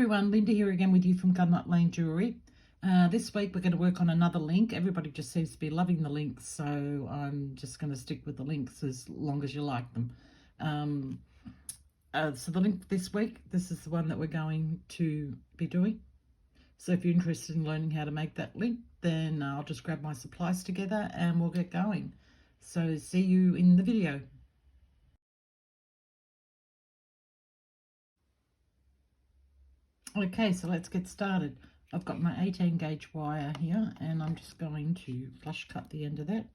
everyone, Linda here again with you from Gunnut Lane Jewellery. This week we're going to work on another link. Everybody just seems to be loving the links, so I'm just going to stick with the links as long as you like them. So the link this week, this is the one that we're going to be doing. So if you're interested in learning how to make that link, then I'll just grab my supplies together and we'll get going. So see you in the video. Okay, so let's get started. I've got my 18 gauge wire here and I'm just going to flush cut the end of that.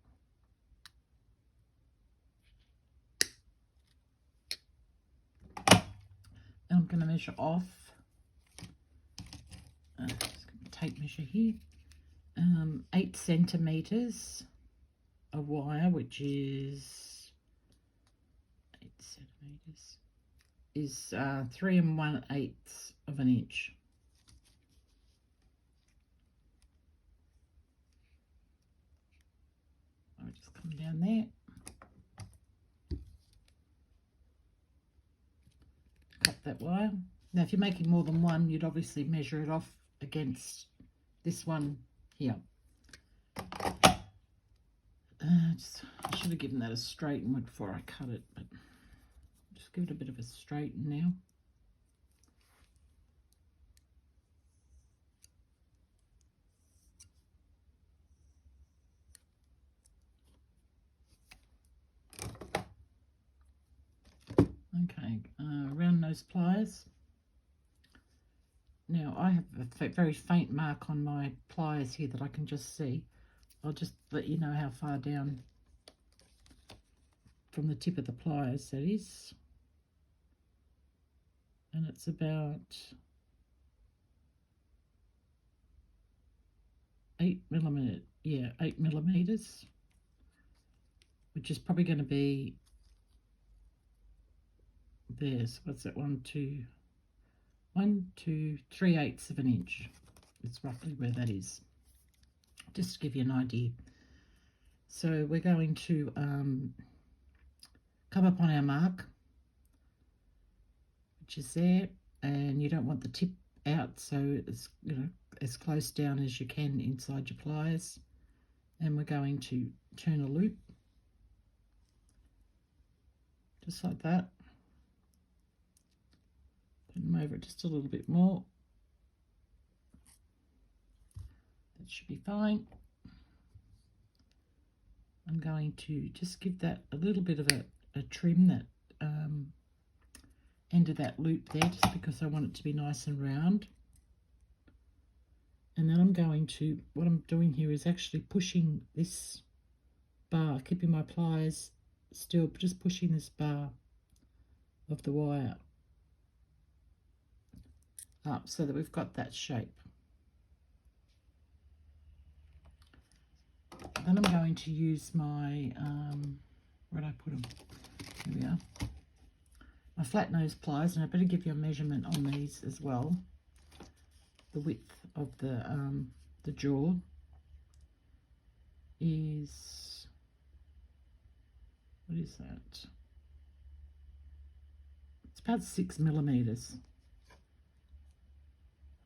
And I'm going to measure off, just going to tape measure here, 8 centimeters of wire, which is 8 centimeters, is 3 1/8 of an inch. I'll just come down there, cut that wire. Now if you're making more than one, you'd obviously measure it off against this one here. I should have given that a straighten before I cut it, but just give it a bit of a straighten now. Okay, around those pliers. Now I have a very faint mark on my pliers here that I can just see. I'll just let you know how far down from the tip of the pliers that is. And it's about 8 millimeters, which is probably going to be there. So what's that? 1, 2, 3/8 of an inch. It's roughly where that is, just to give you an idea. So we're going to come up on our mark, which is there, and you don't want the tip out, so it's, you know, as close down as you can inside your pliers. And we're going to turn a loop just like that. Put them over it just a little bit more. That should be fine. I'm going to just give that a little bit of a trim, that end of that loop there, just because I want it to be nice and round. And then I'm going to, what I'm doing here is actually pushing this bar, keeping my pliers still, just pushing this bar of the wire up so that we've got that shape. Then I'm going to use my, where'd I put them? Here we are. My flat nose pliers, and I better give you a measurement on these as well. The width of the jaw is, what is that? It's about 6 millimeters.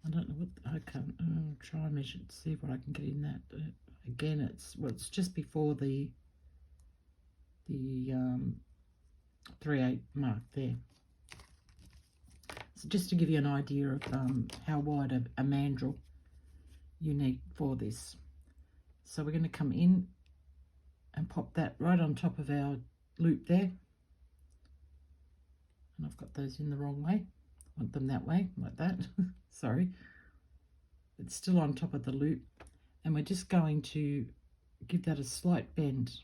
I don't know what, I can't, I'll try and measure it to see what I can get in that. Again, it's just before the 3/8 mark there. So just to give you an idea of how wide a mandrel you need for this. So we're going to come in and pop that right on top of our loop there. And I've got those in the wrong way. I want them that way, like that. Sorry. It's still on top of the loop. And we're just going to give that a slight bend,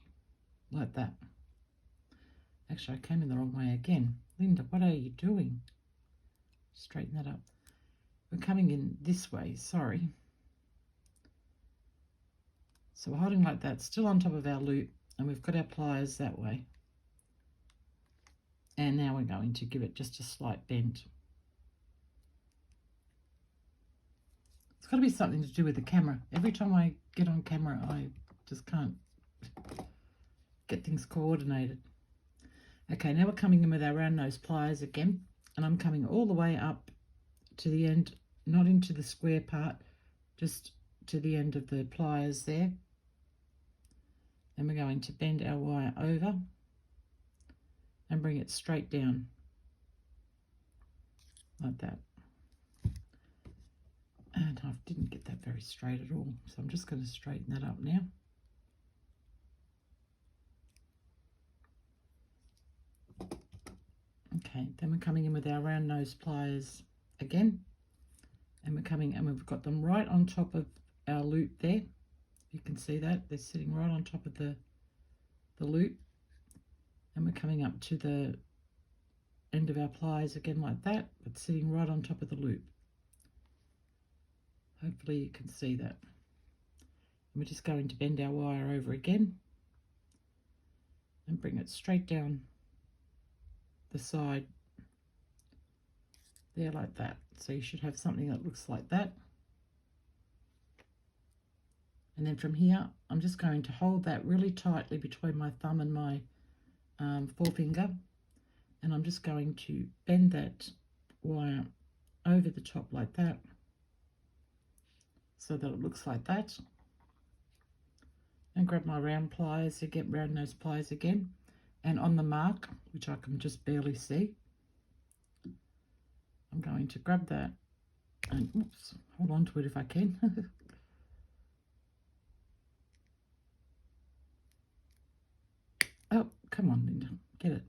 like that. Actually, I came in the wrong way again. Linda, what are you doing? Straighten that up. We're coming in this way, sorry. So we're holding like that, still on top of our loop, and we've got our pliers that way. And now we're going to give it just a slight bend. It's got to be something to do with the camera. Every time I get on camera, I just can't get things coordinated. Okay, now we're coming in with our round nose pliers again, and I'm coming all the way up to the end, not into the square part, just to the end of the pliers there. And we're going to bend our wire over and bring it straight down like that. And I didn't get that very straight at all, so I'm just going to straighten that up now. Okay, then we're coming in with our round nose pliers again, and we're coming and we've got them right on top of our loop there. You can see that they're sitting right on top of the loop, and we're coming up to the end of our pliers again like that, but sitting right on top of the loop. Hopefully you can see that. And we're just going to bend our wire over again and bring it straight down the side there like that. So you should have something that looks like that. And then from here, I'm just going to hold that really tightly between my thumb and my forefinger, and I'm just going to bend that wire over the top like that, so that it looks like that, and grab my round pliers again, round nose pliers again, and on the mark, which I can just barely see, I'm going to grab that and oops, hold on to it if I can. Oh, come on, Linda, get it.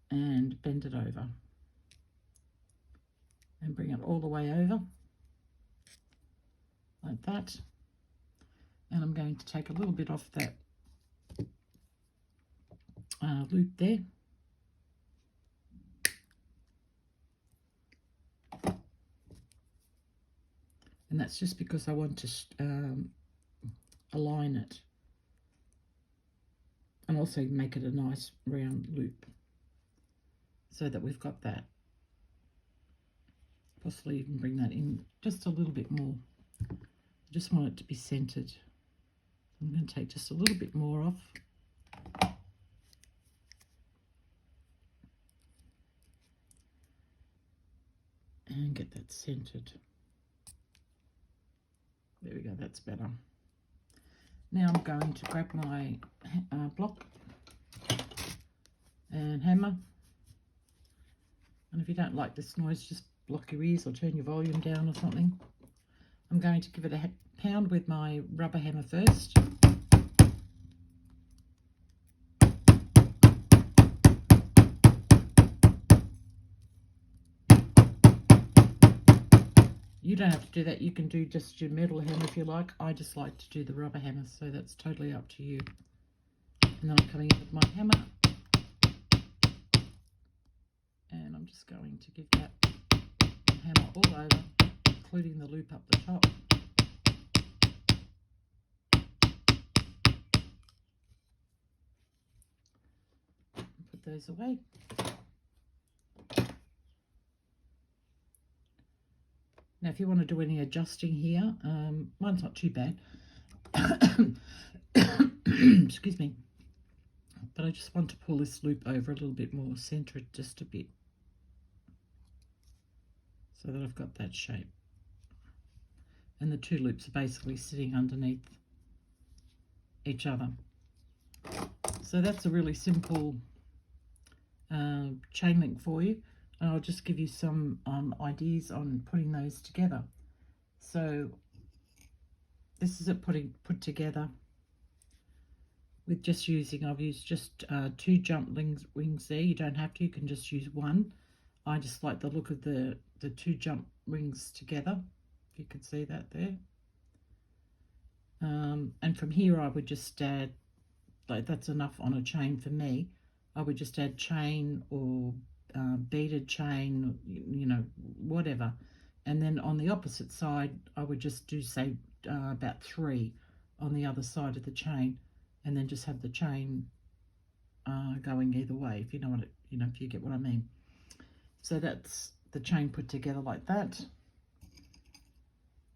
And bend it over. And bring it all the way over. Like that. And I'm going to take a little bit off that loop there. And that's just because I want to align it. And also make it a nice round loop, so that we've got that. Possibly even bring that in just a little bit more. I just want it to be centered. I'm going to take just a little bit more off. And get that centered. There we go, that's better. Now I'm going to grab my block and hammer. And if you don't like this noise, just block your ears or turn your volume down or something. I'm going to give it a pound with my rubber hammer first. You don't have to do that. You can do just your metal hammer if you like. I just like to do the rubber hammer, so that's totally up to you. And then I'm coming in with my hammer. And I'm just going to give that hammer all over, including the loop up the top. Put those away. Now, if you want to do any adjusting here, mine's not too bad. Excuse me. But I just want to pull this loop over a little bit more, center it just a bit, so that I've got that shape. And the two loops are basically sitting underneath each other. So that's a really simple chain link for you. And I'll just give you some ideas on putting those together. So this is it put together with just using, I've used just 2 jump rings there. You don't have to, you can just use one. I just like the look of the 2 jump rings together, if you can see that there. And from here I would just add, like that's enough on a chain for me. I would just add chain or beaded chain, you know, whatever. And then on the opposite side, I would just do, say, about 3 on the other side of the chain, and then just have the chain going either way, if you know what it, you know, if you get what I mean. So that's the chain put together like that.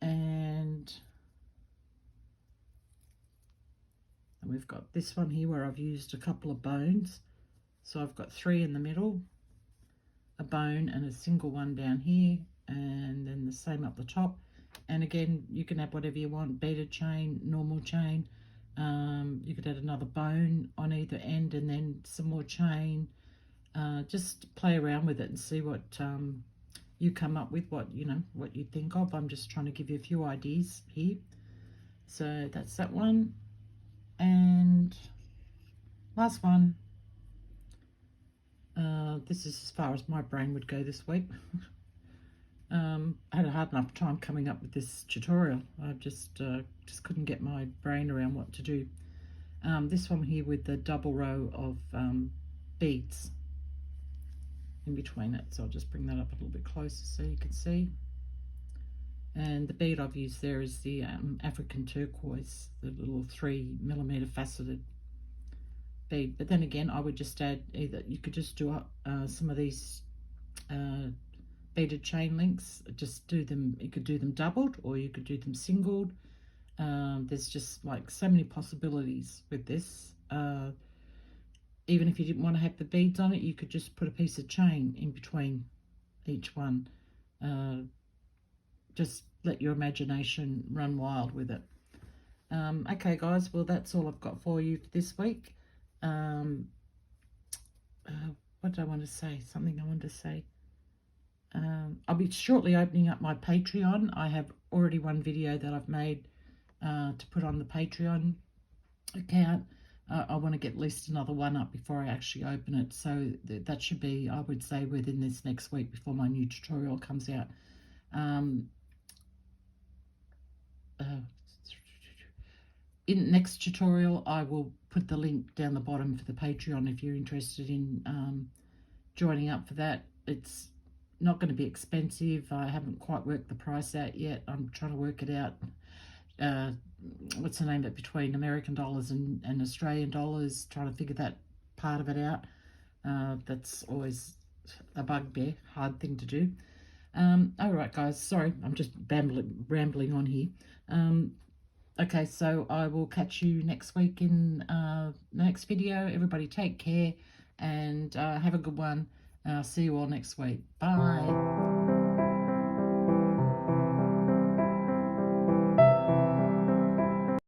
And we've got this one here where I've used a couple of bones. So I've got 3 in the middle, a bone and a single one down here, and then the same up the top. And again, you can add whatever you want, beaded chain, normal chain. You could add another bone on either end and then some more chain. Just play around with it and see what you come up with, what what you think of. I'm just trying to give you a few ideas here. So that's that one. And last one. This is as far as my brain would go this week. I had a hard enough time coming up with this tutorial. I just couldn't get my brain around what to do. This one here with the double row of beads in between it. So I'll just bring that up a little bit closer so you can see. And the bead I've used there is the African turquoise, the little 3mm faceted bead. But then again, I would just add either, you could just do some of these beaded chain links, just do them, you could do them doubled or you could do them singled. There's just like so many possibilities with this. Even if you didn't want to have the beads on it, you could just put a piece of chain in between each one. Just let your imagination run wild with it. Okay guys, well that's all I've got for you for this week. What did I want to say? Something I wanted to say. I'll be shortly opening up my Patreon. I have already one video that I've made to put on the Patreon account. I want to get at least another one up before I actually open it. So that should be, I would say, within this next week before my new tutorial comes out. In next tutorial, I will put the link down the bottom for the Patreon if you're interested in joining up for that. It's not going to be expensive. I haven't quite worked the price out yet. I'm trying to work it out. What's the name of it, between American dollars and Australian dollars, trying to figure that part of it out. That's always a bugbear, hard thing to do. All right guys, sorry, I'm just rambling on here. Okay, so I will catch you next week in the next video. Everybody take care and have a good one. See you all next week. Bye.